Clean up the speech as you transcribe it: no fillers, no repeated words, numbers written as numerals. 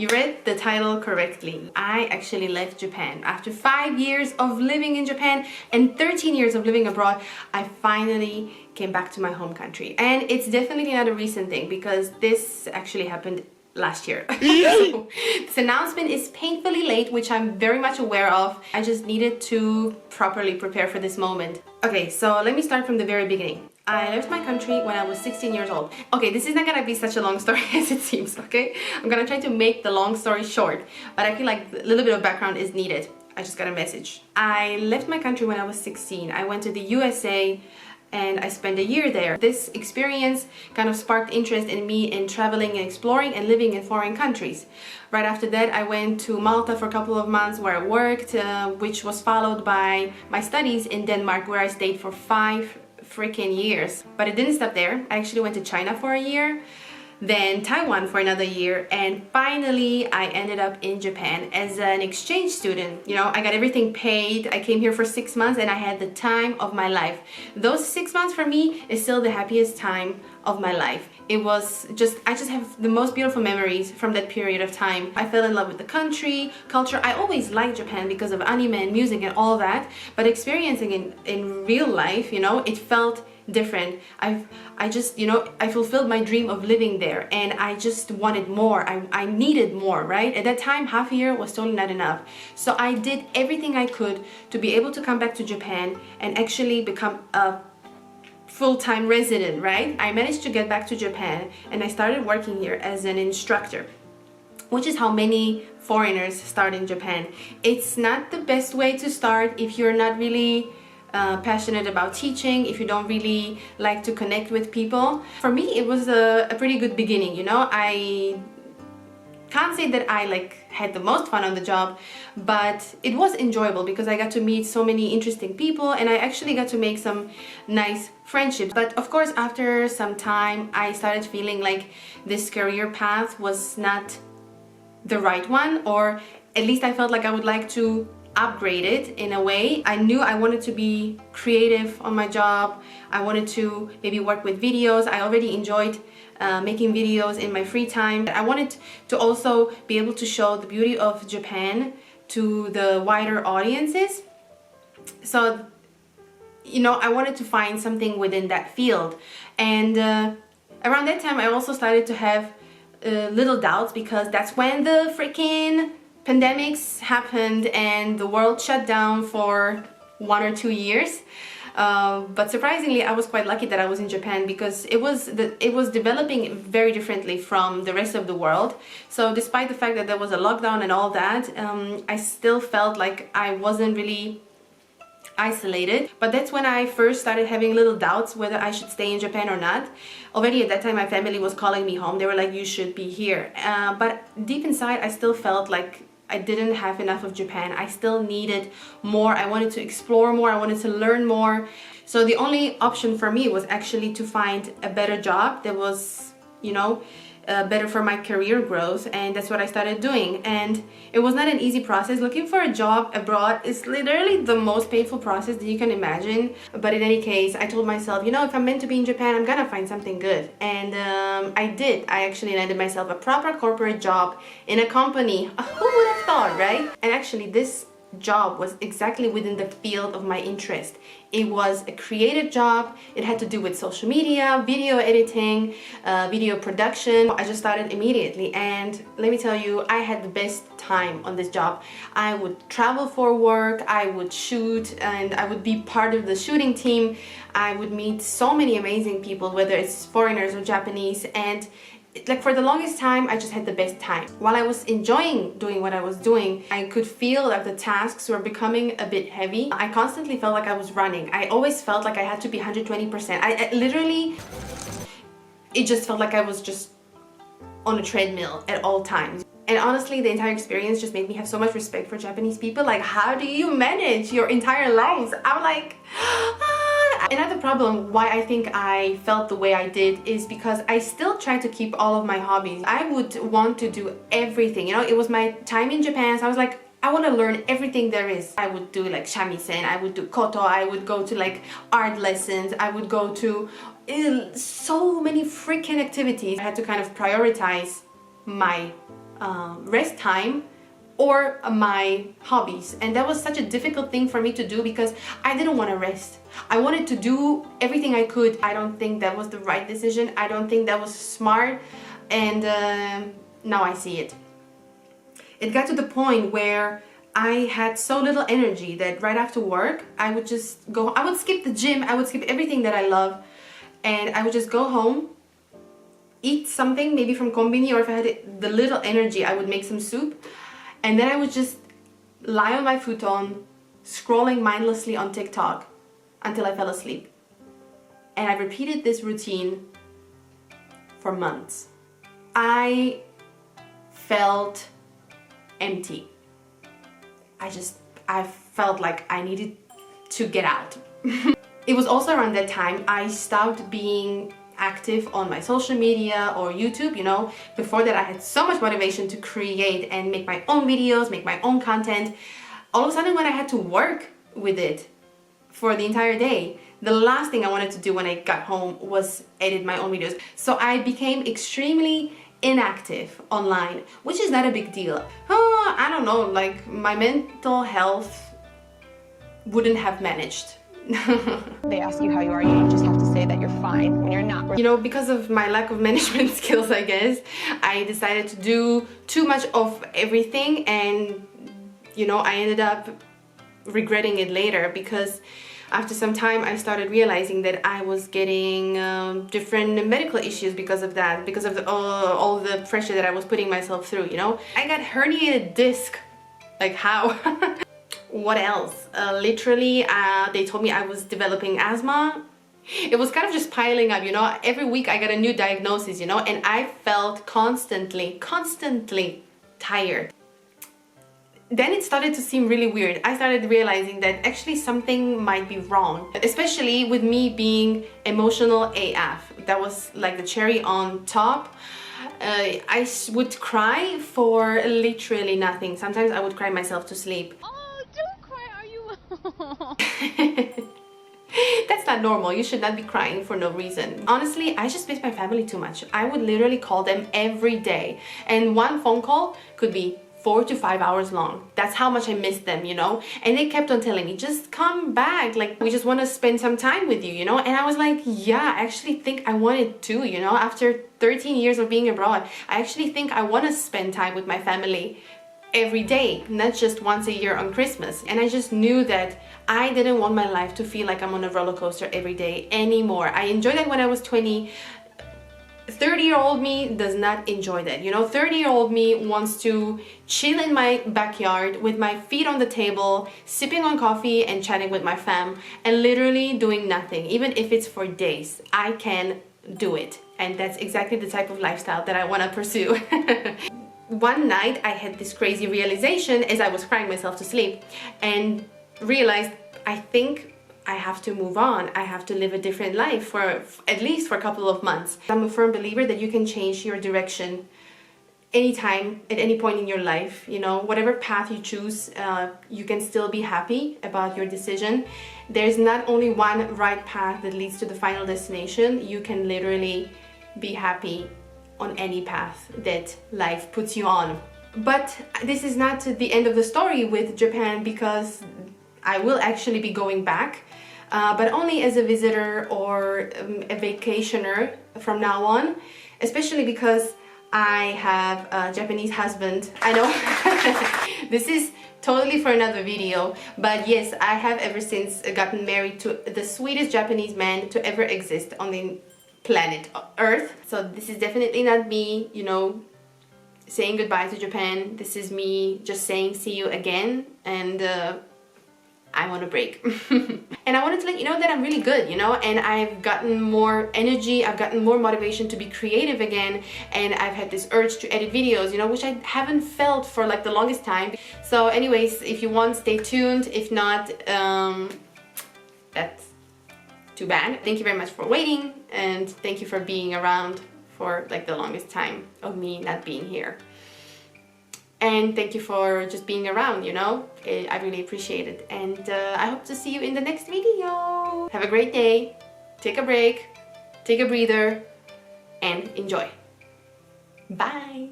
You read the title correctly. I actually left Japan. After 5 years of living in Japan and 13 years of living abroad, I finally came back to my home country. And it's definitely not a recent thing because this actually happened last year. So, this announcement is painfully late, which I'm very much aware of. I just needed to properly prepare for this moment. Okay, so let me start from the very beginning. I left my country when I was 16 years old. Okay, this is not gonna be such a long story as it seems, okay? I'm gonna try to make the long story short, but I feel like a little bit of background is needed. I just got a message. I left my country when I was 16. I went to the USA and I spent a year there. This experience kind of sparked interest in me in traveling and exploring and living in foreign countries. Right after that, I went to Malta for a couple of months where I worked, which was followed by my studies in Denmark, where I stayed for 5 freaking years. But it didn't stop there. I actually went to China for a year, then Taiwan for another year, and finally I ended up in Japan as an exchange student. You know, I got everything paid. I came here for 6 months and I had the time of my life. Those 6 months for me is still the happiest time of my life. It was just, I just have the most beautiful memories from that period of time. I fell in love with the country, culture. I always liked Japan because of anime and music and all that, but experiencing it in real life, you know, it felt different. I just, you know, I fulfilled my dream of living there and I just wanted more. I needed more, right? At that time, half a year was totally not enough. So I did everything I could to be able to come back to Japan and actually become a full-time resident, right? I managed to get back to Japan and I started working here as an instructor, which is how many foreigners start in Japan. It's not the best way to start if you're not really passionate about teaching, if you don't really like to connect with people. For me, it was a pretty good beginning, you know. I can't say that I had the most fun on the job, but it was enjoyable because I got to meet so many interesting people and I actually got to make some nice friendships. But of course, after some time, I started feeling like this career path was not the right one, or at least I felt like I would like to upgrade it in a way. I knew I wanted to be creative on my job. I wanted to maybe work with videos. I already enjoyed making videos in my free time. I wanted to also be able to show the beauty of Japan to the wider audiences. So, you know, I wanted to find something within that field. And around that time, I also started to have little doubts because that's when the freaking pandemics happened and the world shut down for 1 or 2 years. But surprisingly, I was quite lucky that I was in Japan because it was developing very differently from the rest of the world. So despite the fact that there was a lockdown and all that, I still felt like I wasn't really isolated. But that's when I first started having little doubts whether I should stay in Japan or not. Already at that time, my family was calling me home. They were like, you should be here. But deep inside, I still felt like I didn't have enough of Japan. I still needed more. I wanted to explore more. I wanted to learn more. So the only option for me was actually to find a better job that was, you know, better for my career growth, and that's what I started doing. And it was not an easy process. Looking for a job abroad is literally the most painful process that you can imagine. But in any case, I told myself, you know, if I'm meant to be in Japan, I'm gonna find something good. And I did. I actually landed myself a proper corporate job in a company. Who would have thought, right? And actually this job was exactly within the field of my interest. It was a creative job. It had to do with social media, video editing, video production. I just started immediately, and let me tell you, I had the best time on this job. I would travel for work, I would shoot, and I would be part of the shooting team. I would meet so many amazing people, whether it's foreigners or Japanese, and like for the longest time, I just had the best time. While I was enjoying doing what I was doing, I could feel that the tasks were becoming a bit heavy. I constantly felt like I was running. I always felt like I had to be 120%. I literally, it just felt like I was just on a treadmill at all times. And honestly, the entire experience just made me have so much respect for Japanese people. Like, how do you manage your entire lives? I'm like, Another problem why I think I felt the way I did is because I still try to keep all of my hobbies. I would want to do everything, you know. It was my time in Japan, so I was like, I want to learn everything there is. I would do like shamisen, I would do koto, I would go to like art lessons, I would go to so many freaking activities. I had to kind of prioritize my rest time or my hobbies. And that was such a difficult thing for me to do because I didn't want to rest. I wanted to do everything I could. I don't think that was the right decision. I don't think that was smart. And now I see it. It got to the point where I had so little energy that right after work, I would just go, I would skip the gym, I would skip everything that I love, and I would just go home, eat something, maybe from combini, or if I had the little energy, I would make some soup, and then I would just lie on my futon, scrolling mindlessly on TikTok until I fell asleep. And I repeated this routine for months. I felt empty. I felt like I needed to get out. It was also around that time I stopped being active on my social media or YouTube, you know. Before that I had so much motivation to create and make my own videos, make my own content. All of a sudden when I had to work with it for the entire day, the last thing I wanted to do when I got home was edit my own videos. So I became extremely inactive online, which is not a big deal. I don't know, like my mental health wouldn't have managed. They ask you how you are, you just have to say that you're fine when you're not. You know, because of my lack of management skills, I guess, I decided to do too much of everything, and you know, I ended up regretting it later because after some time I started realizing that I was getting different medical issues because of that, because of all the pressure that I was putting myself through, you know. I got herniated disc. Like how? What else? Literally, they told me I was developing asthma. It was kind of just piling up, you know. Every week I got a new diagnosis, you know, and I felt constantly tired. Then it started to seem really weird. I started realizing that actually something might be wrong, especially with me being emotional AF. That was like the cherry on top. I would cry for literally nothing. Sometimes I would cry myself to sleep. Oh, don't cry, are you? That's not normal. You should not be crying for no reason. Honestly, I just miss my family too much. I would literally call them every day, and one phone call could be 4 to 5 hours long. That's how much I missed them, you know. And they kept on telling me, just come back, like we just want to spend some time with you, you know. And I was like, yeah, I actually think I wanted to, you know. After 13 years of being abroad, I actually think I want to spend time with my family every day, not just once a year on Christmas. And I just knew that I didn't want my life to feel like I'm on a roller coaster every day anymore. I enjoyed that when I was 20. 30-year-old me does not enjoy that, you know. 30-year-old me wants to chill in my backyard with my feet on the table, sipping on coffee and chatting with my fam, and literally doing nothing. Even if it's for days, I can do it. And that's exactly the type of lifestyle that I want to pursue. One night I had this crazy realization as I was crying myself to sleep and realized, I think I have to move on. I have to live a different life for at least for a couple of months. I'm a firm believer that you can change your direction anytime, at any point in your life. You know, whatever path you choose, you can still be happy about your decision. There's not only one right path that leads to the final destination. You can literally be happy on any path that life puts you on. But this is not the end of the story with Japan, because I will actually be going back, but only as a visitor or a vacationer from now on, especially because I have a Japanese husband. I know this is totally for another video, but yes, I have ever since gotten married to the sweetest Japanese man to ever exist on the planet Earth. So this is definitely not me, you know, saying goodbye to Japan. This is me just saying see you again, and I want a break. And I wanted to let you know that I'm really good, you know, and I've gotten more energy, I've gotten more motivation to be creative again, and I've had this urge to edit videos, you know, which I haven't felt for like the longest time. So anyways, if you want, stay tuned. If not, that's too bad. Thank you very much for waiting, and thank you for being around for like the longest time of me not being here. And thank you for just being around, you know. I really appreciate it. And I hope to see you in the next video. Have a great day. Take a break. Take a breather. And enjoy. Bye.